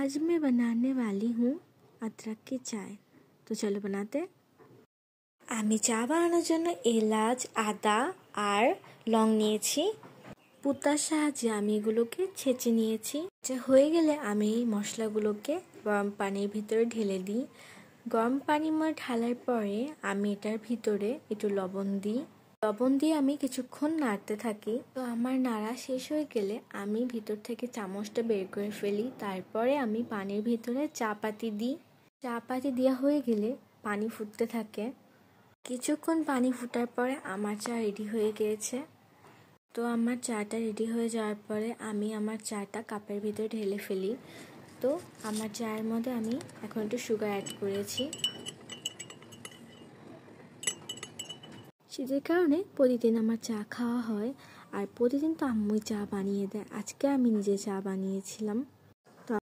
आज मैं बनाने वाली हूँ अदरक की चाय। तो चलो बनाते। আমি চা বানানোর জন্য এলাচ, আদা আর লং নিয়েছি। পুতার সাহায্যে আমি এগুলোকে ছেঁচে নিয়েছি। হয়ে গেলে আমি এই মশলাগুলোকে গরম পানির ভিতরে ঢেলে দিই। গরম পানির মধ্যে ঢালার পরে আমি এটার ভিতরে একটু লবণ দিই। লবণ দিয়ে আমি কিছুক্ষণ নাড়তে থাকি। তো আমার নাড়া শেষ হয়ে গেলে আমি ভিতর থেকে চামচটা বের করে ফেলি। তারপরে আমি পানির ভিতরে চা পাতি দিই। চা পাতি দেওয়া হয়ে গেলে পানি ফুটতে থাকে। কিছুক্ষণ পানি ফোটার পরে আমার চা রেডি হয়ে গিয়েছে। তো আমার চাটা রেডি হয়ে যাওয়ার পরে আমি আমার চাটা কাপের ভিতরে ঢেলে ফেলি। তো আমার চায়ের মধ্যে আমি এখন একটু সুগার অ্যাড করেছি। শীতের কারণে প্রতিদিন আমার চা খাওয়া হয়, আর প্রতিদিন তো আম্মুই চা বানিয়ে দেয়। আজকে আমি নিজে চা বানিয়েছিলাম।